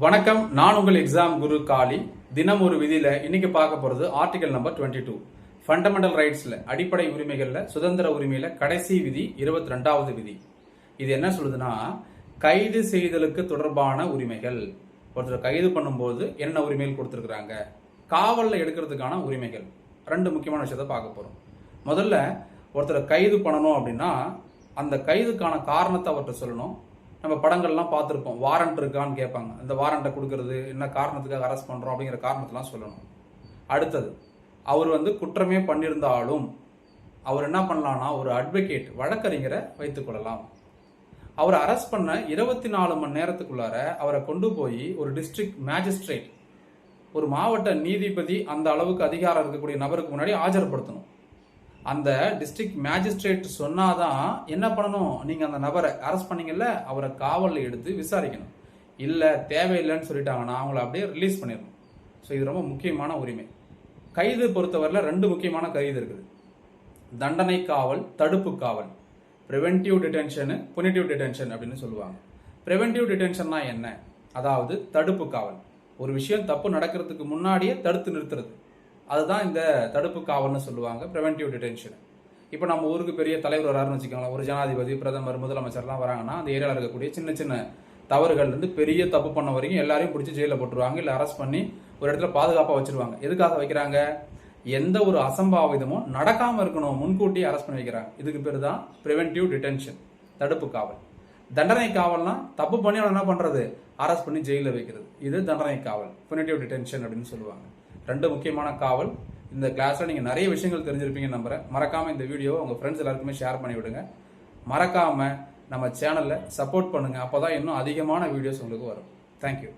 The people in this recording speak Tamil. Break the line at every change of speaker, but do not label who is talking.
வணக்கம், நான் உங்கள் எக்ஸாம் குரு காளி. தினம் ஒரு விதியில இன்னைக்கு பார்க்க போறது ஆர்டிகல் நம்பர் 22 ஃபண்டமெண்டல் ரைட்ஸ்ல, அடிப்படை உரிமைகள்ல, சுதந்திர உரிமையில கடைசி விதி 22வது விதி. இது என்ன சொல்லுதுன்னா, கைது செய்தலுக்கு தொடர்பான உரிமைகள். ஒருத்தர் கைது பண்ணும்போது என்ன உரிமைகள் கொடுத்திருக்கிறாங்க, காவல்ல எடுக்கிறதுக்கான உரிமைகள். ரெண்டு முக்கியமான விஷயத்தை பார்க்க போறோம். முதல்ல ஒருத்தரை கைது பண்ணணும் அப்படின்னா அந்த கைதுக்கான காரணத்தை அவர்கிட்ட சொல்லணும். நம்ம படங்கள்லாம் பார்த்துருப்போம், வாரண்ட் இருக்கான்னு கேட்பாங்க. அந்த வாரண்ட்டை கொடுக்கறது, என்ன காரணத்துக்காக அரெஸ்ட் பண்ணுறோம் அப்படிங்கிற காரணத்தெல்லாம் சொல்லணும். அடுத்தது, அவர் குற்றமே பண்ணியிருந்தாலும் அவர் என்ன பண்ணலாம்னா ஒரு அட்வொகேட், வழக்கறிஞரை வைத்துக் கொள்ளலாம். அவரை அரெஸ்ட் பண்ண 24 மணி நேரத்துக்குள்ளார அவரை கொண்டு போய் ஒரு டிஸ்ட்ரிக்ட் மேஜிஸ்ட்ரேட், ஒரு மாவட்ட நீதிபதி, அந்த அளவுக்கு அதிகாரம் இருக்கக்கூடிய நபருக்கு முன்னாடி ஆஜர்படுத்தணும். அந்த டிஸ்ட்ரிக்ட் மேஜிஸ்ட்ரேட் சொன்னாதான் என்ன பண்ணணும், நீங்க அந்த நபரை அரெஸ்ட் பண்ணீங்கல்ல அவரை காவலில் எடுத்து விசாரிக்கணும். இல்லை தேவையில்லைன்னு சொல்லிட்டாங்கன்னா அவங்கள அப்படியே ரிலீஸ் பண்ணிடணும். ஸோ இது ரொம்ப முக்கியமான உரிமை. கைது பொறுத்தவரையில் ரெண்டு முக்கியமான கைது இருக்குது: தண்டனை காவல், தடுப்பு காவல். ப்ரிவென்டிவ் டிடென்ஷனு, புனிட்டிவ் டிடென்ஷன் அப்படின்னு சொல்லுவாங்க. ப்ரிவென்டிவ் டிடென்ஷன்னா என்ன? அதாவது தடுப்பு காவல். ஒரு விஷயம் தப்பு நடக்கிறதுக்கு முன்னாடியே தடுத்து நிறுத்துறது, அதுதான் இந்த தடுப்பு காவல்னு சொல்லுவாங்க, ப்ரிவென்டிவ் டிடென்ஷன். இப்போ நம்ம ஊருக்கு பெரிய தலைவர் வராருன்னு வச்சுக்கோங்களேன், ஒரு ஜனாதிபதி, பிரதமர், முதலமைச்சர்லாம் வராங்கன்னா அந்த ஏரியாவில் இருக்கக்கூடிய சின்ன சின்ன தவறுகள் பெரிய தப்பு பண்ண வரைக்கும் எல்லாரையும் பிடிச்சி ஜெயிலில் போட்டுருவாங்க, இல்லை அரெஸ்ட் பண்ணி ஒரு இடத்துல பாதுகாப்பாக வச்சிருவாங்க. எதுக்காக வைக்கிறாங்க? எந்த ஒரு அசம்பாவிதமும் நடக்காமல் இருக்கணும், முன்கூட்டியே அரெஸ்ட் பண்ணி வைக்கிறாங்க. இதுக்கு பேர் தான் ப்ரிவென்டிவ் டிடென்ஷன், தடுப்பு காவல். தண்டனை காவல்னா தப்பு பண்ணி அவன் என்ன பண்ணுறது, அரெஸ்ட் பண்ணி ஜெயிலில் வைக்கிறது. இது தண்டனை காவல், புனிட்டிவ் டிடென்ஷன் அப்படின்னு சொல்லுவாங்க. ரெண்டு முக்கியமான காவல். இந்த கிளாஸ்ல நீங்க நிறைய விஷயங்கள் தெரிஞ்சிருப்பீங்கன்னு நம்புறேன். மறக்காம இந்த வீடியோவை உங்க ஃப்ரெண்ட்ஸ் எல்லாருக்குமே ஷேர் பண்ணி விடுங்க. மறக்காம நம்ம சேனல்ல சப்போர்ட் பண்ணுங்க, அப்போதான் இன்னும் அதிகமான வீடியோஸ் உங்களுக்கு வரும். தேங்க்யூ.